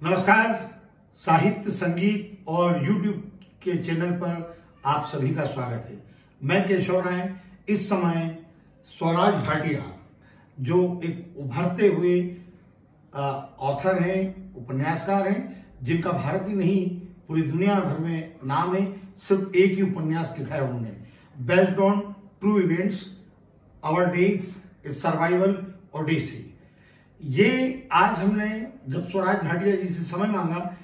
नमस्कार। साहित्य, संगीत और YouTube के चैनल पर आप सभी का स्वागत है। मैं केशव राय। इस समय स्वराज भाटिया जो एक उभरते हुए ऑथर हैं, उपन्यासकार हैं, जिनका भारत ही नहीं पूरी दुनिया भर में नाम है। सिर्फ एक ही उपन्यास लिखा है उन्होंने, based on true events, our days a survival odyssey. ये आज हमने जब स्वराज भाटिया जी से समय मांगा,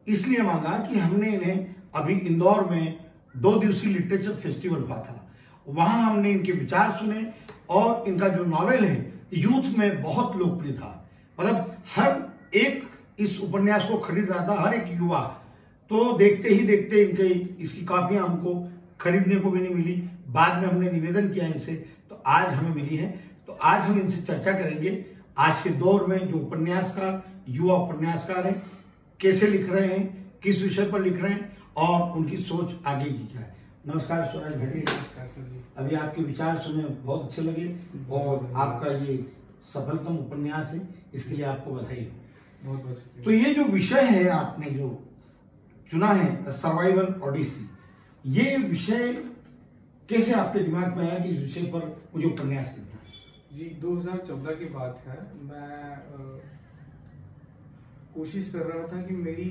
इसलिए मांगा कि हमने इन्हें अभी इंदौर में 2 दिवसीय लिटरेचर फेस्टिवल हुआ था, वहां हमने इनके विचार सुने और इनका जो नॉवेल है यूथ में बहुत लोकप्रिय था। मतलब हर एक इस उपन्यास को खरीद रहा था, हर एक युवा। तो देखते ही देखते इनके इसकी कॉपियां हमको खरीदने को भी नहीं मिली। बाद में हमने निवेदन किया इनसे, तो आज हमें मिली है। तो आज हम इनसे चर्चा करेंगे आज के दौर में जो उपन्यासकार, युवा उपन्यासकार हैं, कैसे लिख रहे हैं, किस विषय पर लिख रहे हैं और उनकी सोच आगे की क्या है। नमस्कार स्वराज भाटिया। नमस्कार सर जी। अभी आपके विचार सुने बहुत अच्छे लगे और आपका ये सफलतम उपन्यास है, इसके लिए आपको बधाई। बहुत बहुत शुक्रिया। तो ये जो विषय है आपने जो चुना है, सर्वाइवल ओडिसी, ये विषय कैसे आपके दिमाग में आया कि इस विषय पर मुझे उपन्यास लिखना है? जी 2014 की बात है। मैं कोशिश कर रहा था कि मेरी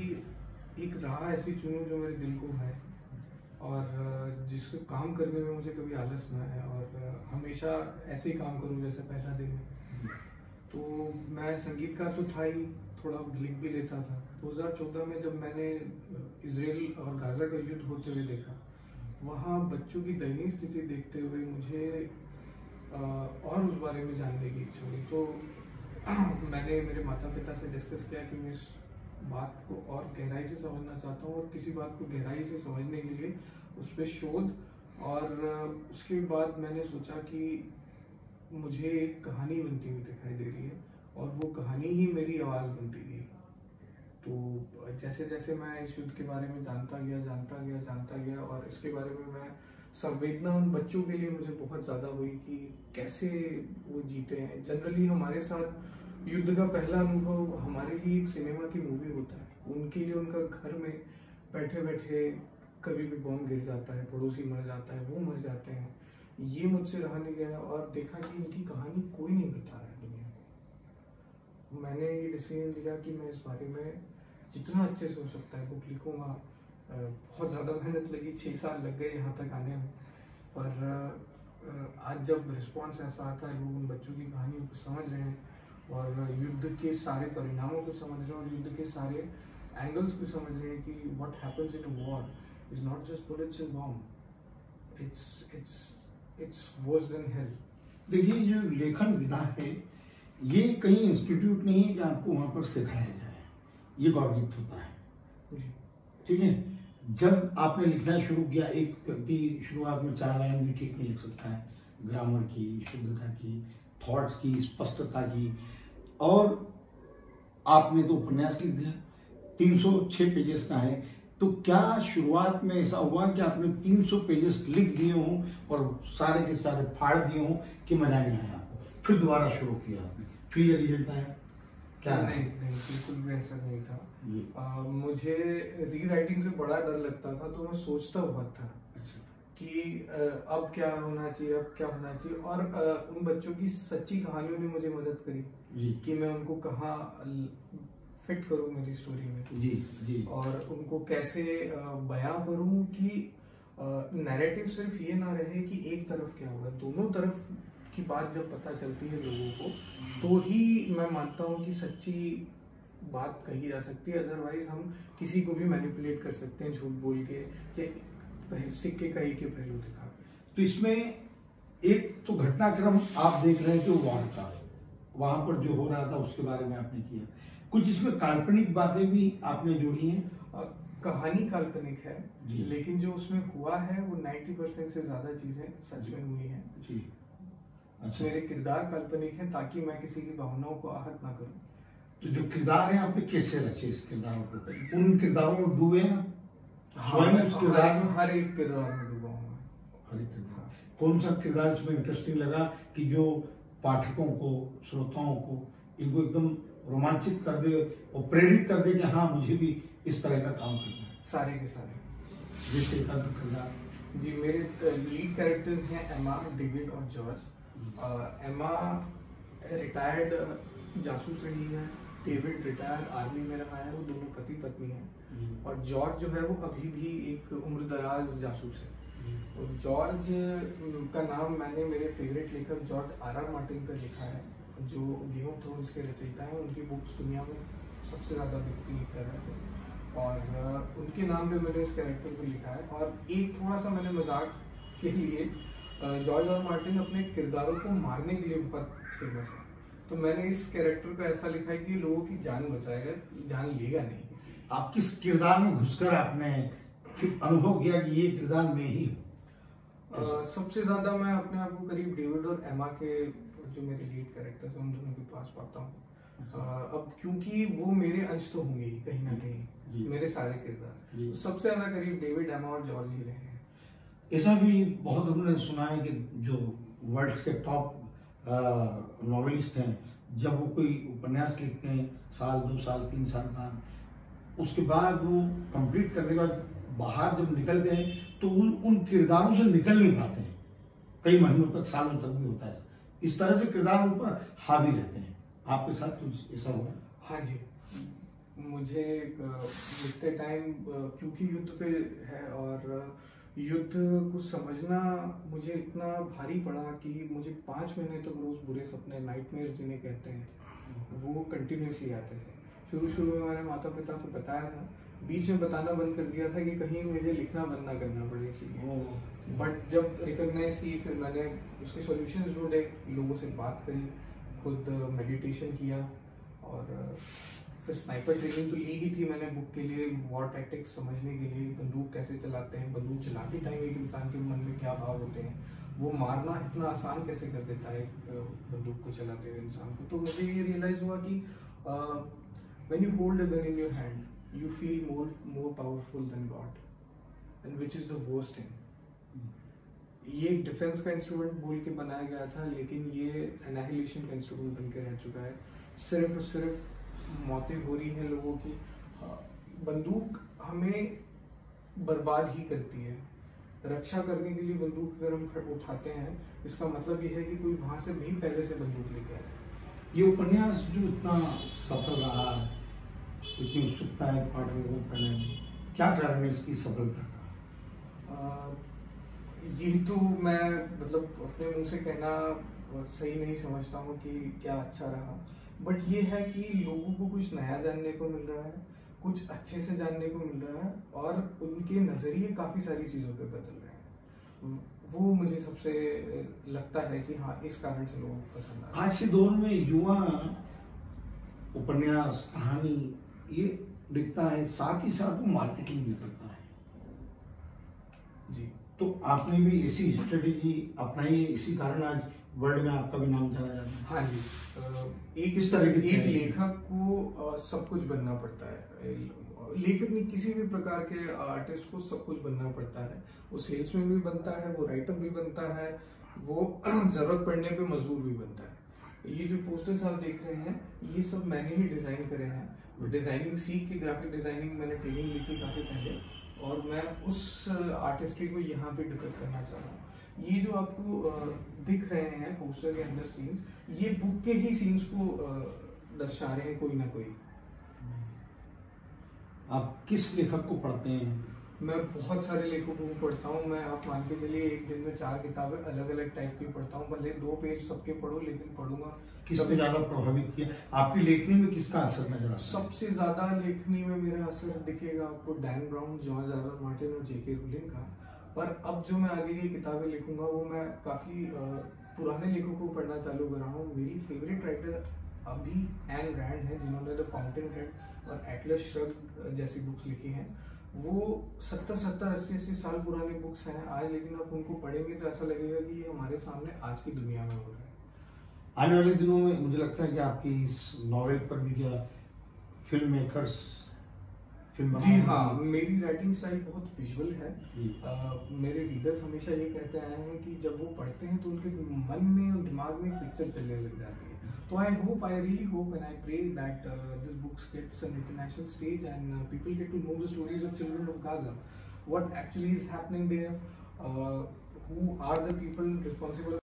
एक राह ऐसी चुनूं जो मेरे दिल को भाए और जिसको काम करने में मुझे कभी आलस ना आए और हमेशा ऐसे ही काम करूं जैसे पहला दिन है। तो मैं संगीतकार तो था ही, थोड़ा लिख भी लेता था। 2014 में जब मैंने इजराइल और गाजा का युद्ध होते हुए देखा, वहाँ बच्चों की दयनीय स्थिति देखते हुए मुझे और उस बारे में जानने की इच्छा हुई। तो मैंने मेरे माता पिता से डिस्कस किया कि मैं इस बात को और गहराई से समझना चाहता हूँ और किसी बात को गहराई से समझने के लिए उस पर शोध। और उसके बाद मैंने सोचा कि मुझे एक कहानी बनती हुई दिखाई दे रही है और वो कहानी ही मेरी आवाज़ बनती गई। तो जैसे जैसे मैं इस युद्ध के बारे में जानता गया और इसके बारे में मैं संवेदना उन बच्चों के लिए मुझे बहुत ज़्यादा हुई कि कैसे वो जीते हैं। जनरली हमारे साथ युद्ध का पहला अनुभव हमारे लिए एक सिनेमा की मूवी होता है। उनके लिए उनका घर में बैठे बैठे कभी भी बॉम्ब गिर जाता है, पड़ोसी मर जाता है, वो मर जाते हैं। ये मुझसे रहा नहीं गया और देखा कि इनकी कहानी कोई नहीं बता रहा है दुनिया में। मैंने ये डिसीजन लिया कि मैं इस बारे में जितना अच्छे से हो सकता है बुक लिखूंगा। बहुत ज़्यादा मेहनत लगी, 6 साल लग गए यहाँ तक आने में। पर आज जब रिस्पॉन्स ऐसा आता है, लोग उन बच्चों की कहानियों को समझ रहे हैं और युद्ध के सारे परिणामों को समझ रहे हैं और युद्ध के सारे एंगल्स को समझ रहे हैं कि what happens in a war is not just bullets and bomb, it's worse than hello. देखिए, जो लेखन विधा है ये कहीं इंस्टीट्यूट नहीं है कि आपको वहां पर सिखाया जाए, ये गौरवित होता है। ठीक है, जब आपने लिखना शुरू किया, एक व्यक्ति शुरुआत में 4 लाइन भी ठीक नहीं लिख सकता है, ग्रामर की, शुद्धता की, थॉट्स की, स्पष्टता की, और आपने तो उपन्यास लिख दिया, 306 पेजेस का है। तो क्या शुरुआत में ऐसा हुआ कि आपने 300 पेजेस लिख दिए हों और सारे के सारे फाड़ दिए हों कि मजा नहीं आया आपको, फिर दोबारा शुरू किया आपने, फिर ये रिजल्ट आया? क्या? नहीं, बिल्कुल भी ऐसा नहीं था। मुझे रीराइटिंग से बड़ा डर लगता था, तो मैं सोचता बहुत था कि अब क्या होना चाहिए, अब क्या होना चाहिए। और उन बच्चों की सच्ची कहानियों ने मुझे मदद करी कि मैं उनको कहाँ फिट करूँ मेरी स्टोरी में। जी। और उनको कैसे बयां करूँ कि नैरेटिव सिर्फ ये ना रहे कि एक तरफ क्या हुआ, दोनों तरफ की बात जब पता चलती है लोगों को, तो ही मैं मानता हूँ कि सच्ची बात कही जा सकती है। अदरवाइज हम किसी को भी मैनिपुलेट कर सकते हैं झूठ बोल के, सिक्के का एक ही पहलू दिखा। तो इसमें एक तो घटनाक्रम आप देख रहे हैं कि वॉर का, वहां पर जो हो रहा था उसके बारे में आपने किया, कुछ इसमें काल्पनिक बातें भी आपने जोड़ी हैं। कहानी काल्पनिक है, लेकिन जो उसमें हुआ है वो 90% से ज्यादा चीजें सच में हुई हैं। जी। अच्छा। मेरे किरदार काल्पनिक हैं ताकि मैं किसी की भावनाओं को आहत ना करूं। तो जो किरदार हैं आपने कैसे रचे इस किरदारों को? उन किरदारों में डूबे हैं स्वयं उस किरदार में? हर एक किरदार में डूबा हूँ। हर एक किरदार। कौन सा किरदार इसमें इंटरेस्टिंग लगा कि जो पाठकों को, श्रोताओं को, इनको एकदम रोमांचित कर दे और प्रेरित कर दे कि हाँ मुझे भी इस तरह का काम करना है? सारे के सारे। जैसे किरदार जी, मेरे लीड कैरेक्टर्स हैं एमा, डेविड और जॉर्ज। एमा रिटायर्ड जासूस रही है, डेविड रिटायर्ड आर्मी में रहा है, वो दोनों पति पत्नी हैं। और जॉर्ज जो है वो अभी भी एक उम्रदराज जासूस है। तो जॉर्ज का नाम मैंने मेरे फेवरेट लेखक जॉर्ज आर मार्टिन पर लिखा है, जो गेम ऑफ थ्रोन्स के रचयिता हैं। उनकी बुक्स दुनिया में सबसे ज़्यादा बिकती एक तरह से, और उनके नाम पे मैंने इस कैरेक्टर को लिखा है। और एक थोड़ा सा मैंने मजाक के लिए, जॉर्ज आर मार्टिन अपने किरदारों को मारने के लिए बहुत फेमस है, तो मैंने इस कैरेक्टर को ऐसा लिखा है कि लोगों की जान बचाएगा, जान लेगा नहीं किसी। आप किस किरदार में घुसकर आपने फिर अनुभव किया कि ये किरदार में ही? सबसे ज्यादा मैं अपने आप को करीब डेविड और एमा के, जो मेरे लीड कैरेक्टर्स हैं, उन दोनों के पास पाता हूँ। अब क्योंकि वो मेरे अंश तो होंगे ही कहीं ना कहीं, मेरे सारे किरदार, तो सबसे ज्यादा करीब डेविड, एमा और जॉर्ज ही रहे हैं। ऐसा भी बहुत हमने सुना है कि जो वर्ल्ड के टॉप नॉवेलिस्ट हैं, जब वो कोई उपन्यास लिखते हैं साल 2 साल 3 साल बाद, उसके बाद वो कंप्लीट करने के बाद बाहर जब निकलते हैं तो उन किरदारों से निकल नहीं पाते हैं, कई महीनों तक, सालों तक भी होता है। इस तरह से किरदार उन पर हावी रहते हैं। आपके साथ कुछ ऐसा हुआ? हाँ जी, मुझे लिखते टाइम, क्योंकि युद्ध पे है और युद्ध को समझना मुझे इतना भारी पड़ा कि मुझे 5 महीने तक रोज बुरे सपने, नाइटमेयर्स जिन्हें कहते हैं, वो कंटिन्यूसली आते थे। शुरू में मैंने माता पिता को बताया था, बीच में बताना बंद कर दिया था कि कहीं मुझे लिखना बंद ना करना पड़े इसलिए। बट जब रिकॉग्नाइज की, फिर मैंने उसके सॉल्यूशंस ढूंढे, लोगों से बात करी, खुद मेडिटेशन किया, और फिर स्नाइपर ट्रेनिंग तो ली ही थी मैंने बुक के लिए, वॉर टैक्टिक्स समझने के लिए, बंदूक कैसे चलाते हैं, बंदूक चलाते टाइम एक इंसान के मन में क्या भाव होते हैं, वो मारना इतना आसान कैसे कर देता है बंदूक को चलाते हुए इंसान को। तो मुझे ये रियलाइज हुआ कि when you hold a gun in your hand, you feel more powerful than God, and which is the worst thing. ये डिफेंस का इंस्ट्रूमेंट बोल के बनाया गया था, लेकिन ये एनाहिलेशन का इंस्ट्रूमेंट बन के रह चुका है। सिर्फ और सिर्फ मौतें हो रही हैं लोगों की। बंदूक हमें बर्बाद ही करती है। रक्षा करने के लिए बंदूक अगर हम उठाते हैं, इसका मतलब ये है कि कोई वहां से भी पहले से बंदूक लेके आए। ये उपन्यास जो इतना सफल रहा, इतनी उत्सुकता है पाठकों को पढ़ने में, क्या कारण है इसकी सफलता का? ये तो मैं मतलब अपने मुंह से कहना सही नहीं समझता हूँ कि क्या अच्छा रहा, बट ये है कि लोगों को कुछ नया जानने को मिल रहा है, कुछ अच्छे से जानने को मिल रहा है, और उनके नजरिए काफी सारी चीजों पे बदल रहे हैं। वो मुझे सबसे लगता है कि हाँ, इस कारण से लोगों को पसंद आ रहा है। आज के दौर में युवा उपन्यास, कहानी ये लिखता है, साथ ही साथ वो मार्केटिंग भी करता है जी। तो आपने भी ऐसी स्ट्रेटेजी अपनाई है, इसी कारण आज वर्ल्ड में आपका भी नाम जाना जाता है। हाँ जी, एक लेखक को सब कुछ बनना पड़ता है। लेखक नहीं, किसी भी प्रकार के आर्टिस्ट को सब कुछ बनना पड़ता है। वो सेल्समैन भी बनता है, वो राइटर भी बनता है, वो जरूरत पड़ने पे मजदूर भी बनता है। ये जो पोस्टर्स आप देख रहे हैं, ये सब मैंने ही डिजाइन करे हैं। डिजाइनिंग सीख के, ग्राफिक डिजाइनिंग मैंने ट्रेनिंग ली थी काफी पहले, और मैं उस आर्टिस्ट्री को यहाँ पे डिपेक्ट करना चाह रहा हूँ। ये जो आपको दिख रहे हैं पोस्टर के अंदर सीन्स, ये बुक के ही सीन्स को दर्शा रहे हैं कोई ना कोई। आप किस लेखक को पढ़ते हैं? मैं बहुत सारे लेखकों को पढ़ता हूँ। मैं, आप मान के चलिए, एक दिन में 4 किताबें अलग अलग टाइप की पढ़ता हूँ। भले 2 पेज सबके पढ़ो, लेकिन पढ़ूंगा। किसने ज्यादा प्रभावित किया आपकी लेखनी में? किसका असर नजर आता है? सबसे ज्यादा लेखनी में मेरा असर दिखेगा आपको Dan brown, George R Martin और जेके रोलिंग का। पर अब जो मैं आगे की किताबें लिखूंगा, वो मैं काफी पुराने लेखकों को पढ़ना चालू कर रहा हूँ। मेरी फेवरेट राइटर अभी एन रैंड है, जिन्होंने द फाउंटेन हेड और एटलस श्रग्ड जैसी बुक्स लिखी हैं। वो 70-70, 80-80 साल पुरानी बुक्स हैं आज, लेकिन आप उनको पढ़ेंगे तो ऐसा लगेगा कि ये हमारे सामने आज की दुनिया में हो रहा है। आने वाले दिनों में मुझे लगता है कि आपकी इस नॉवेल पर भी क्या फिल्म मेकर्स फिल्म? जी हाँ, मेरी राइटिंग स्टाइल बहुत विजुअल है। मेरे रीडर्स हमेशा ये कहते आए हैं कि जब वो पढ़ते हैं तो उनके मन में और दिमाग में पिक्चर चलने लग जाती है। So I really hope and I pray that this book gets an international stage and people get to know the stories of children of Gaza, what actually is happening there, who are the people responsible